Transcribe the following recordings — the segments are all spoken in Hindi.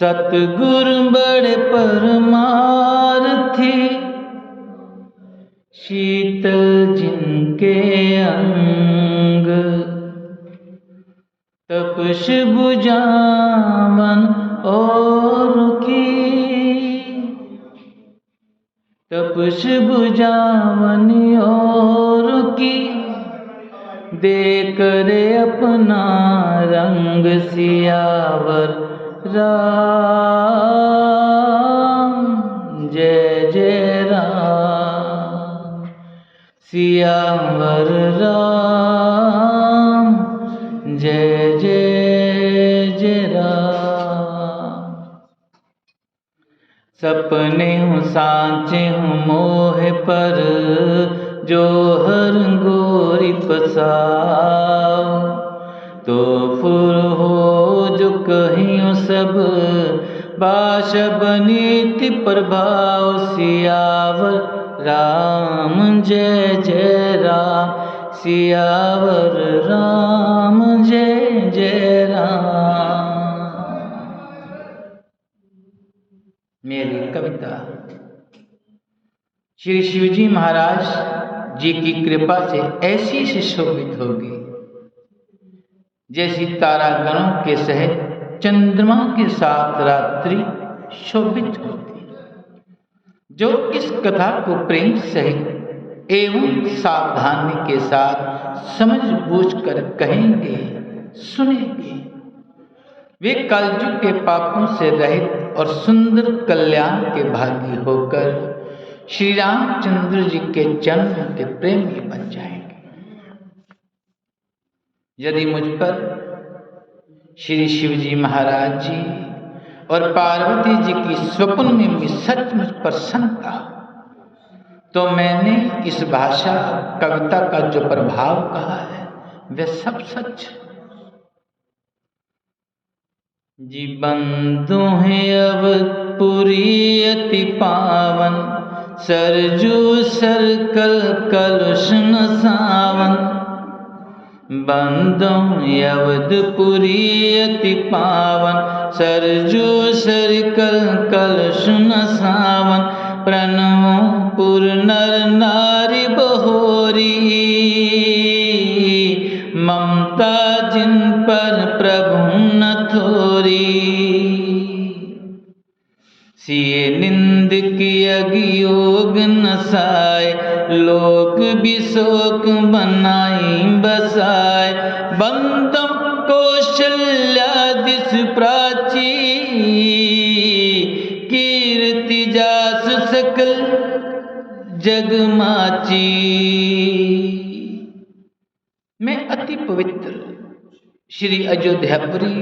सतगुरु बड़े परमार्थी, शीतल जिनके अंग, तपस बुझावन और की, तपस बुझावन और की, दे करे अपना रंग सियावर राम। जय जय राम, सियावर राम। जय जय जय राम। सपने हूँ सांचे हूँ मोह पर, जो हर गोरी पसाओ, तो फुर हो जो कहियो सब बाश बनीति प्रभाव। सियावर राम जय जय राम, सियावर राम जय जय राम। मेरी कविता श्री शिवजी महाराज जी की कृपा से ऐसी सुशोभित होगी जैसी तारागणों के सहित चंद्रमा के साथ रात्रि शोभित होती। जो इस कथा को प्रेम सहित एवं सावधानी के साथ समझ बूझ कर कहेंगे, सुनेंगे, वे कलयुग के पापों से रहित और सुंदर कल्याण के भागी होकर श्री रामचंद्र जी के चरणों के प्रेमी बन जाएंगे। यदि मुझ पर श्री शिवजी महाराज जी और पार्वती जी की स्वप्न में भी सचमुच प्रसन्नता, तो मैंने इस भाषा कविता का जो प्रभाव कहा है वह सब सच। जी बंधु है अवधपुरी अति पावन, सरजू सरकल कलुष न सावन। बंधु अवधपुरी अति पावन, सरजू सरकल कलुष न सावन। प्रणवो पुर नर नारी बहोरी, ममता जिन पर प्रभु न थोरी। सिए निंद की अगियोग नसाए, लोक बिशोक बनाई बसाए। बंदम कौशल्या दिस प्राची, कीर्ति जास सकल जगमाची। मैं अति पवित्र श्री अयोध्यापुरी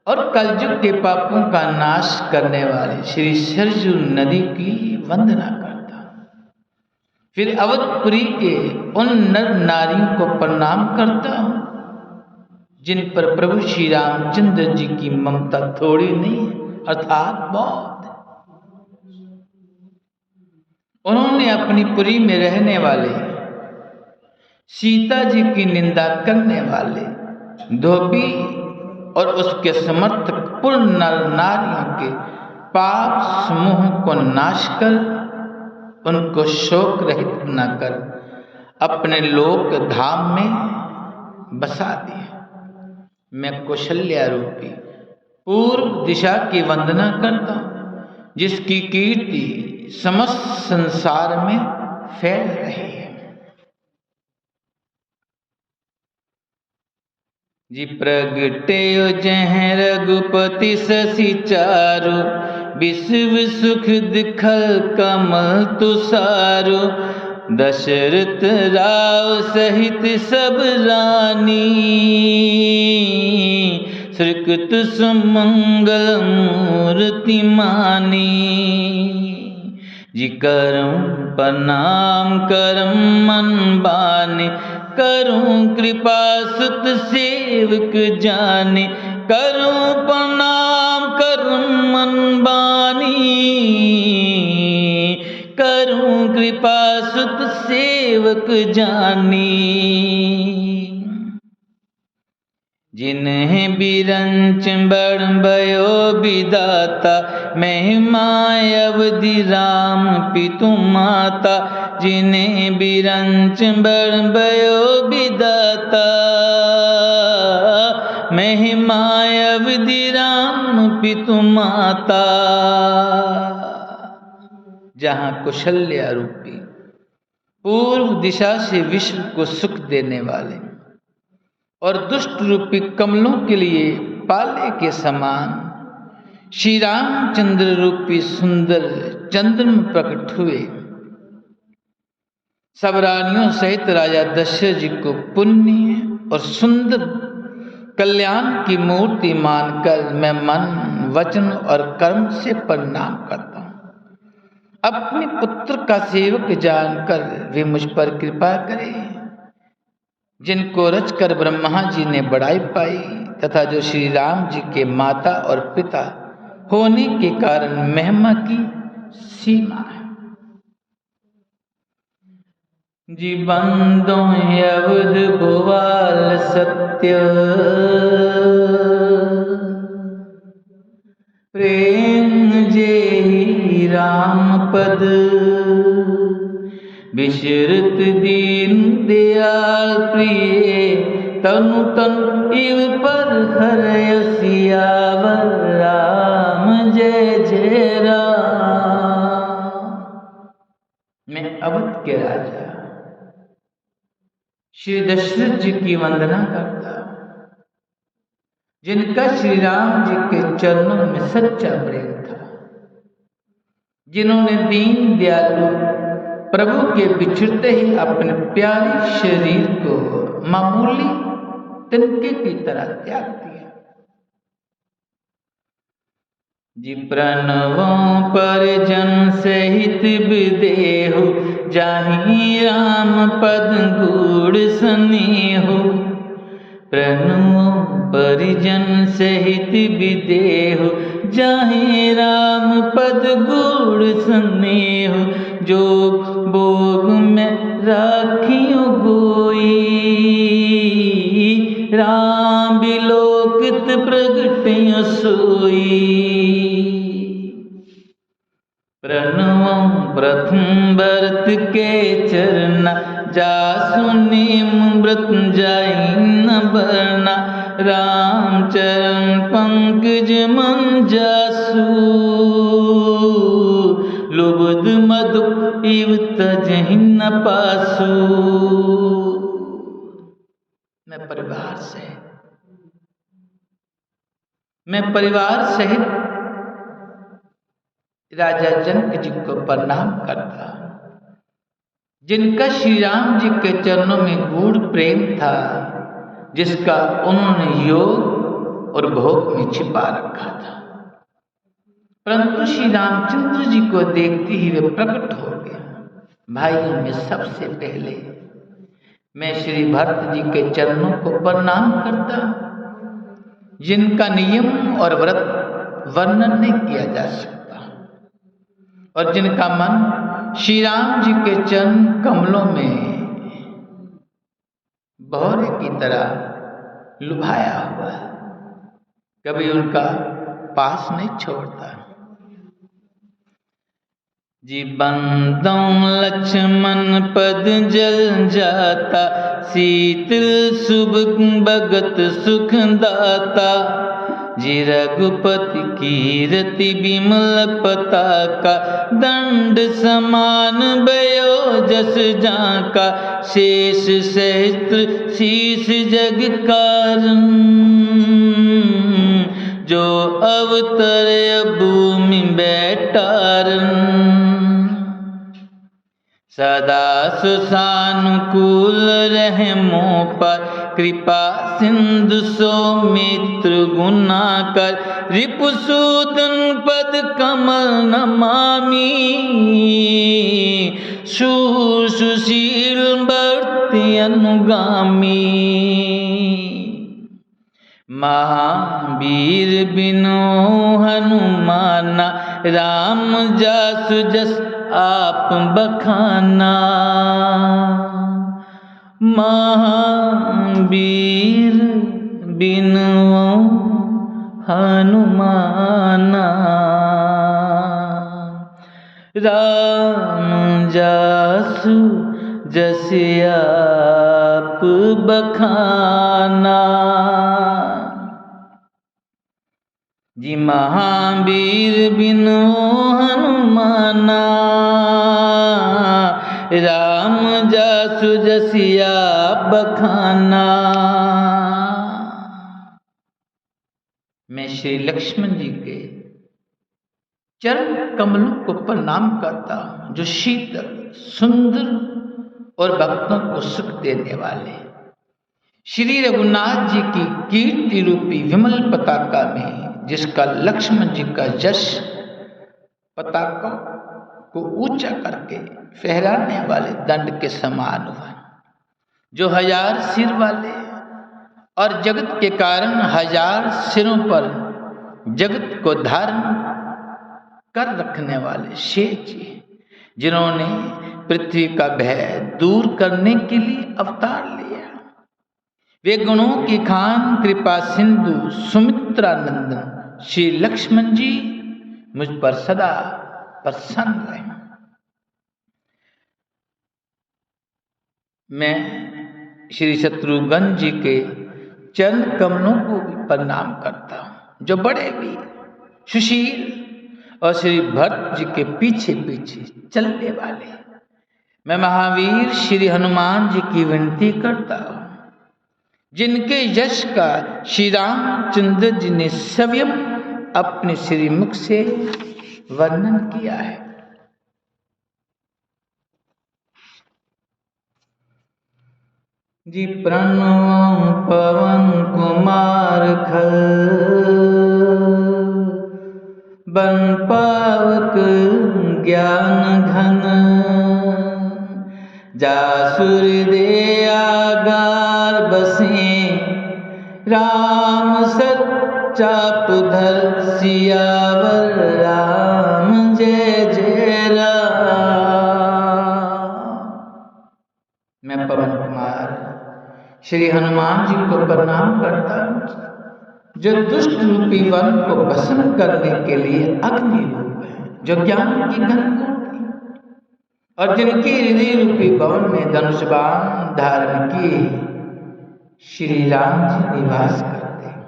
और कलयुग के पापों का नाश करने वाले श्री सरजू नदी की वंदना करता हूँ। फिर अवधपुरी के उन नर नारियों को प्रणाम करता हूँ जिन पर प्रभु श्री रामचंद्र जी की ममता थोड़ी नहीं अर्थात बहुत। उन्होंने अपनी पुरी में रहने वाले सीता जी की निंदा करने वाले धोबी और उसके समर्थक पूर्ण नर नारियों के पाप समूह को नाश कर उनको शोक रहित बनाकर अपने लोक धाम में बसा दिया। मैं कौशल्या रूपी पूर्व दिशा की वंदना करता हूँ, जिसकी कीर्ति समस्त संसार में फैल रही है। जी प्रगटे जह रघुपति शशि चारु, विश्व सुख दिखल कमल तुषारु। दशरथ राव सहित सब रानी, श्रीकृत सुमंगल मूर्ति मानी। जी करम प्रणाम करम मन बानी, करूं कृपा सुत सेवक जाने। करूं प्रणाम करम मन बानी, करूं कृपा सुत सेवक जानी। जिन्हें बिरंच बड़बयो विदाता, महिमा अवधि राम पितु माता। जिन्हें बिरंच बड़बयो विदाता, महिमा अवधि राम पितु माता। जहाँ कौशल्या रूपी पूर्व दिशा से विश्व को सुख देने वाले और दुष्ट रूपी कमलों के लिए पाले के समान श्री रामचंद्र रूपी सुंदर चंद्रमा प्रकट हुए। सब रानियों सहित राजा दशरथ जी को पुण्य और सुंदर कल्याण की मूर्ति मानकर मैं मन, वचन और कर्म से प्रणाम करता हूँ। अपने पुत्र का सेवक जानकर वे मुझ पर कृपा करें, जिनको रचकर ब्रह्मा जी ने बड़ाई पाई तथा जो श्री राम जी के माता और पिता होने के कारण महिमा की सीमा है। जी बंदो अवध भुवाल सत्य, प्रेम जे राम पद। विशरत दीन दयाल प्रिय, तनु तन इव पर हरय सियावर। राम जय जय राम। मैं अवध के राजा श्री दशरथ जी की वंदना करता हूँ, जिनका श्री राम जी के चरणों में सच्चा प्रेम था, जिन्होंने दीन दयालु प्रभु के बिछड़ते ही अपने प्यारे शरीर को मामूली तिनके की तरह त्याग दिया। जी प्रणवों पर जन सहित विदेहु, जाहि राम पद गूढ़ स्नेहु। प्रणवों परिजन सहित विदेहु, जाहि राम पद गूढ़ स्नेहु। जो भोग में राखियो गोई, राम बिलोकित प्रगटियो सोई। प्रणवं प्रथम व्रत के चरना, जासु नेम व्रत जाई न बरना। राम चरण पंकज मन जासु, लुब्ध मधु इव तजहि न पासु। मैं परिवार सहित राजा जनक जी को प्रणाम करता हूँ, जिनका श्री राम जी के चरणों में गूढ़ प्रेम था, जिसका उन्होंने योग और भोग में छिपा रखा था। परंतु श्री रामचंद्र जी को देखते ही वे प्रकट हो गए। भाइयों में सबसे पहले मैं श्री भरत जी के चरणों को प्रणाम करता हूँ, जिनका नियम और व्रत वर्णन नहीं किया जा सकता और जिनका मन श्री राम जी के चरण कमलों में भौरे की तरह लुभाया हुआ है, कभी उनका पास नहीं छोड़ता। जी बंदों लक्ष्मण पद जल जाता, शीतल शुभ भगत सुख दाता। जी रघुपति कीरति विमल पताका, दंड समान भयो जस जाका। शेष सहस्त्र शीश जग कारण, जो अवतरय भूमि बैठारन। सदा सुसानुकूल रहे मों पर, कृपा सिंधु सौमित्र गुना कर। रिपुसूदन पद कमल नमामि, शूर सुशील भर्ति अनुगामी। महावीर बिनु हनुमाना, राम जासु जस आप बखाना। महावीर बिनुओ हनुमाना। राम जासु जस आप बखाना। जी महावीर बिनुओ हनुमाना। राम जासु जस आप बखाना। मैं श्री लक्ष्मण जी के चरण कमलों को प्रणाम करता हूं, जो शीतल, सुंदर और भक्तों को सुख देने वाले। श्री रघुनाथ जी की कीर्ति रूपी विमल पताका में, जिसका लक्ष्मण जी का यश पताका को ऊंचा करके फहराने वाले दंड के समान हुआ, जो 1000 सिर वाले और जगत के कारण 1000 सिरों पर जगत को धारण कर रखने वाले शेष जी, जिन्होंने पृथ्वी का भय दूर करने के लिए अवतार लिया। वे गुणों की खान, कृपा सिंधु, सुमित्रा नंदन श्री लक्ष्मण जी मुझ पर सदा प्रसन्न रहे। मैं श्री शत्रुघ्न जी के चरण कमलों को भी प्रणाम करता हूं, जो बड़े भी सुशील और श्री भरत जी के पीछे पीछे चलने वाले। मैं महावीर श्री हनुमान जी की विनती करता हूं, जिनके यश का श्री रामचंद्र जी ने स्वयं अपने श्री मुख से वर्णन किया है। जी प्रणव पवन कुमार खल, बन पावक ज्ञान घन। जासुर दे आगार बसे, राम सच्चाप धर सियावर राम जय जय राम। मैं पवन कुमार श्री हनुमान जी को प्रणाम करता हूँ, जो दुष्ट रूपी वन को भस्म करने के लिए अग्नि रूप है, जो ज्ञान की गंगा और जिनके हृदय रूपी भवन में धनुष बाण धारण किए श्री राम जी निवास करते हैं।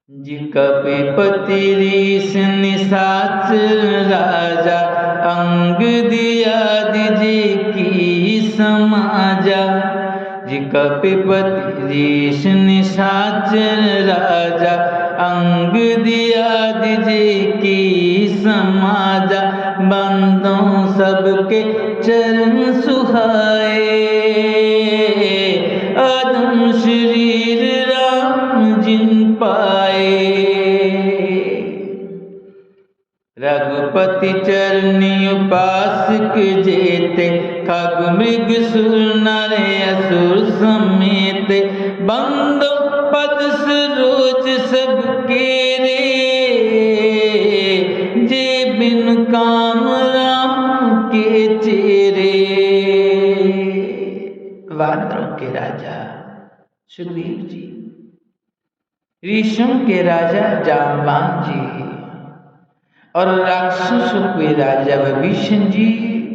जी कपिपति ऋष निशाचर राजा, अंग दिया दीजिए की समाजा। जी कपिपति ऋष निशाचर राजा, अंग दिया दीजिए की समाजा। बंदों सबके चरण सुहाए, आदम शरीर राम जिन पाए। रघुपति चरणी उपासक जेते, खग मृग सुर नर असुर समेत। बंदो पद सरोज सबके रे, जे बिन काम राम के चेरे। वानरों के राजा सुग्रीव जी, ऋषियों के राजा जाम्बान जी और राक्षसों के राजा विभीषण जी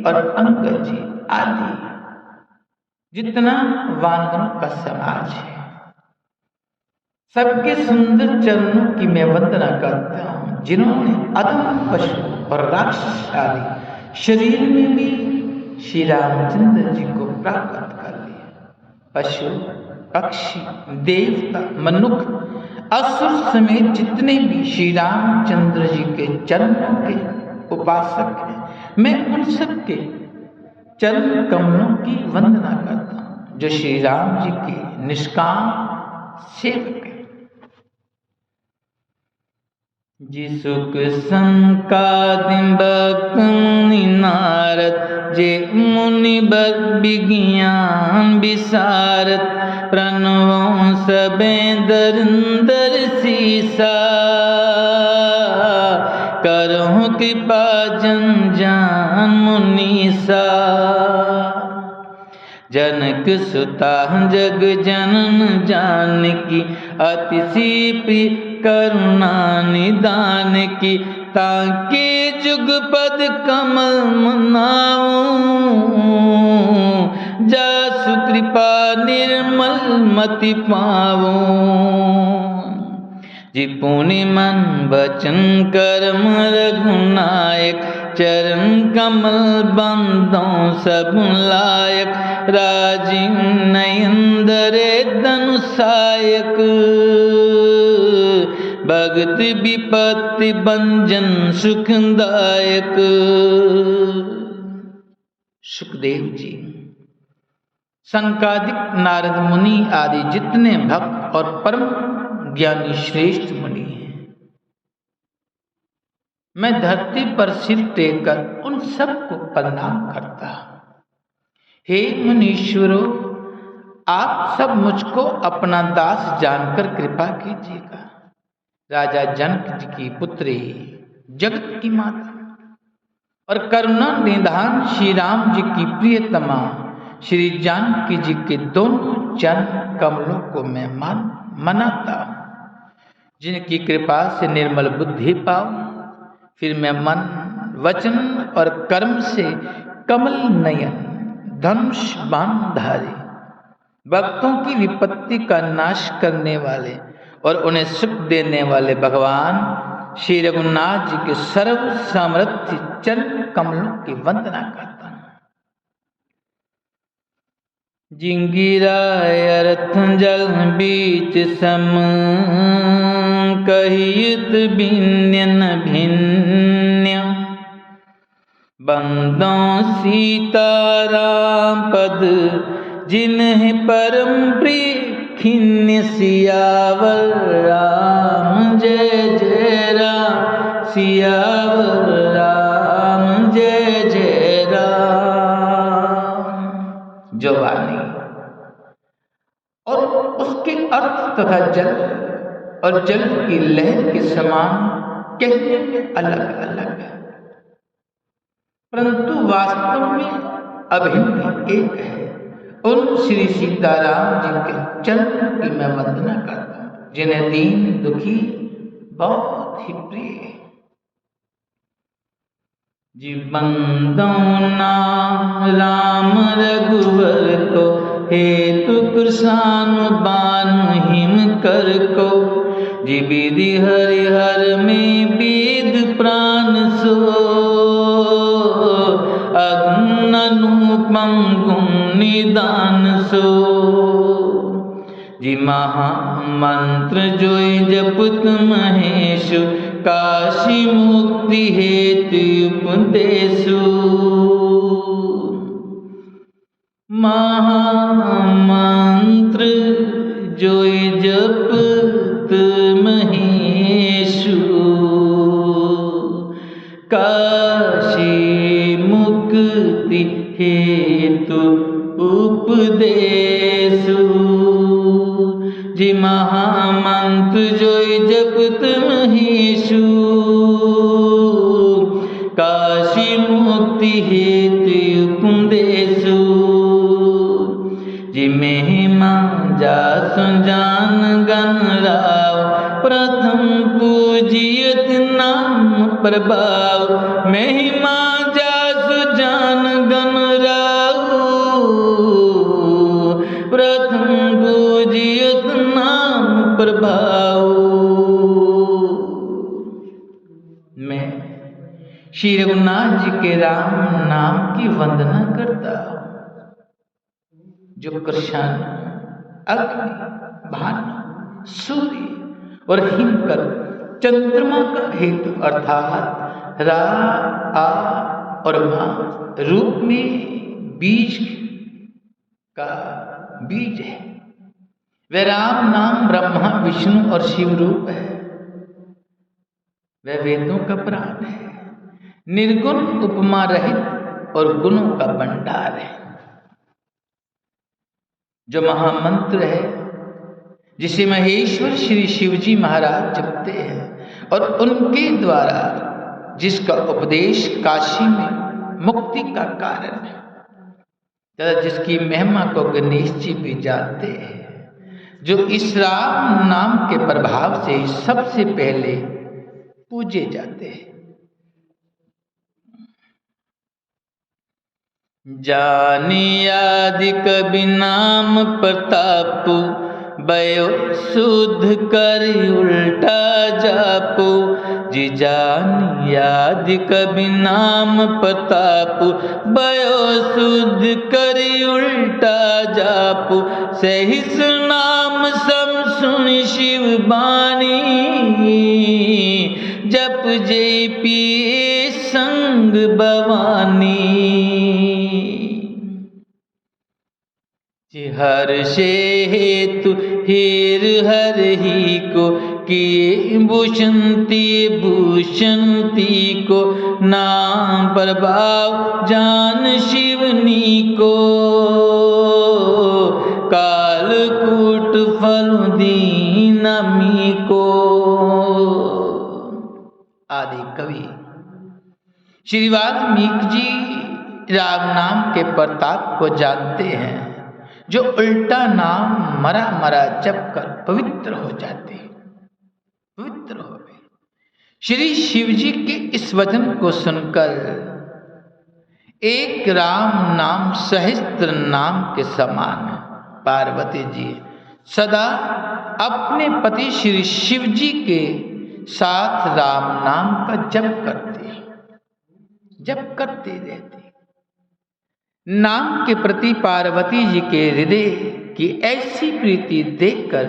और अंगद जी आदि जितना वानरों का समाज है, सबके सुंदर चरणों की मैं वंदना करता हूँ, जिन्होंने अधम पशु और राक्षस आदि शरीर में भी श्री रामचंद्र जी को प्राप्त कर लिया। पशु, पक्षी, देवता, मनुष्य, असुर समेत जितने भी श्री रामचंद्र जी के चरणों के उपासक हैं, मैं उन सबके चरण कमलों की वंदना करता हूँ, जो श्री राम जी के निष्काम सेवक हैं। जी सुख संकादिम भक्त मुनि नारद, जे मुनि बर विज्ञान विसारत। प्रणवों सबे दरंदर सीसा, करहु कृपा जन जान मुनीसा। जनक सुता जग जनन जानकी, अतिशि प्रिय करुणा निदान की। ताके जुगपद कमल मनाऊं, जासु कृपा निर्मल मति पाऊं। जी पुनि मन वचन कर्म रघुनायक, चरण कमल बंदों सब लायक। राजीव नयन दरे धनुषायक, भगत विपत्ति भंजन सुखदायक। सुखदेव जी, संकादिक नारद मुनि आदि जितने भक्त और परम ज्ञानी श्रेष्ठ मुनि हैं, मैं धरती पर सिर टेक कर उन सबको प्रणाम करता। हे मुनीश्वरों, आप सब मुझको अपना दास जानकर कृपा कीजिएगा। राजा जनक जी की पुत्री, जगत की माता और करुणा निधान श्री राम जी की प्रियतमा श्री जानकी जी के दोनों चरण कमलों को मैं मनाता हूँ। जिनकी कृपा से निर्मल बुद्धि पाऊं, फिर मैं मन वचन और कर्म से कमल नयन धनुष बाण धारी, भक्तों की विपत्ति का नाश करने वाले और उन्हें सुख देने वाले भगवान श्री रघुनाथ जी के सर्व सामर्थ्य चरण कमलों की वंदना करता हूँ। जिंगिरायरथ जल बीच सम, कहियुत भिन्न भिन्न। बंदों सीताराम पद, जिन्हें परम प्रिय खिन्न। सियावर राम जय जय राम, सियावर राम जय जय राम। जो वाणी और उसके अर्थ तथा जल और जल की लहर के समान कहने में अलग अलग है, परंतु वास्तव में अभिन्न एक है। उन श्री सीताराम जी के चरण की मैं वंदना करता हूँ, जिन्हें दीन दुखी बहुत ही प्रिय है। जी बंदों नाम राम रघुवर को, हेतु कृषान बान हिम कर को। जी विधि हरिहर में वेद प्राण सो, अगुण अनुपम गुण निदान सो। जी महामंत्र जोई जपत महेश, काशी मुक्ति हेतु उपदेशु। महामंत्र जोई जपत महेशु, काशी मुक्ति हेतु उपदेशु। जी महामंत्र जोई जपत महेशु, काशी मुक्ति हेतु उपदेशु। जी महिमा जासु जान गण राव, प्रथम पूजियत नाम प्रभाव। महिमा जासु जान गण राव, प्रथम पूजियत नाम प्रभाव। मैं श्री रघुनाथ जी के राम नाम की वंदना करता हूँ, जो कृष्ण अग्नि भानु सूर्य और हिमकर चंद्रमा का हेतु अर्थात रा आ और मा रूप में बीज का बीज है। वह राम नाम ब्रह्मा विष्णु और शिव रूप है। वह वेदों का प्राण है, निर्गुण उपमा रहित और गुणों का भंडार है। जो महामंत्र है, जिसे महेश्वर श्री शिवजी महाराज जपते हैं और उनके द्वारा जिसका उपदेश काशी में मुक्ति का कारण है, तथा जिसकी महिमा को गणेश जी भी जानते हैं, जो इस राम नाम के प्रभाव से सबसे पहले पूजे जाते हैं। जानियादि कबि नाम प्रतापु, भयो शुद्ध कर उल्टा जापु। जी जानियादि कबि नाम प्रतापु, भयो शुद्ध कर उल्टा जापु। सहिस नाम सम सुनि शिव बानी, जप जे पिए संग भवानी। हर्षे हेतु हेर हर ही को, किए भूषंती भूषंती को। नाम प्रभाव जान शिवनी को, कालकूट फल दीनमी को। आदि कवि श्री वाल्मीकि जी राम नाम के प्रताप को जानते हैं, जो उल्टा नाम मरा मरा जप कर पवित्र हो जाते हैं, पवित्र हो गए। श्री शिव जी के इस वचन को सुनकर एक राम नाम सहस्त्र नाम के समान है। पार्वती जी सदा अपने पति श्री शिव जी के साथ राम नाम का जप करते रहते। नाम के प्रति पार्वती जी के हृदय की ऐसी प्रीति देखकर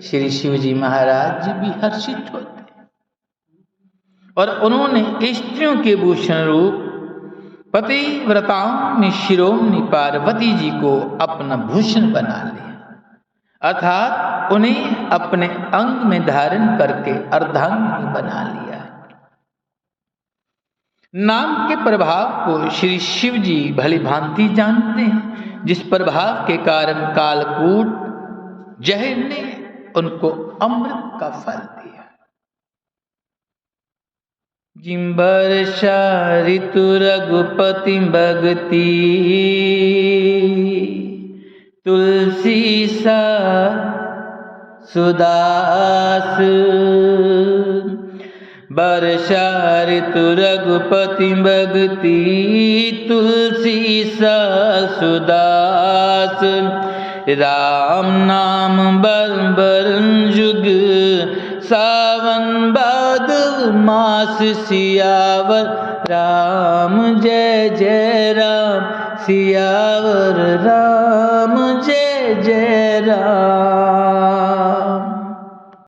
श्री शिव जी महाराज जी भी हर्षित होते और उन्होंने स्त्रियों के भूषण रूप पतिव्रताओं में शिरोमणि पार्वती जी को अपना भूषण बना लिया, अर्थात उन्हें अपने अंग में धारण करके अर्धांगिनी बना लिया। नाम के प्रभाव को श्री शिव जी भली भांति जानते हैं, जिस प्रभाव के कारण कालकूट जहर ने उनको अमृत का फल दिया। जिम्बर ऋतु रघुपति भगति, तुलसी सा सुदास। वर्षा ऋतु रघुपति भगति, तुलसी सा सुदास। राम नाम बर जुग, सावन भादव मास सियावर। राम जय जय राम, सियावर राम जय जय राम।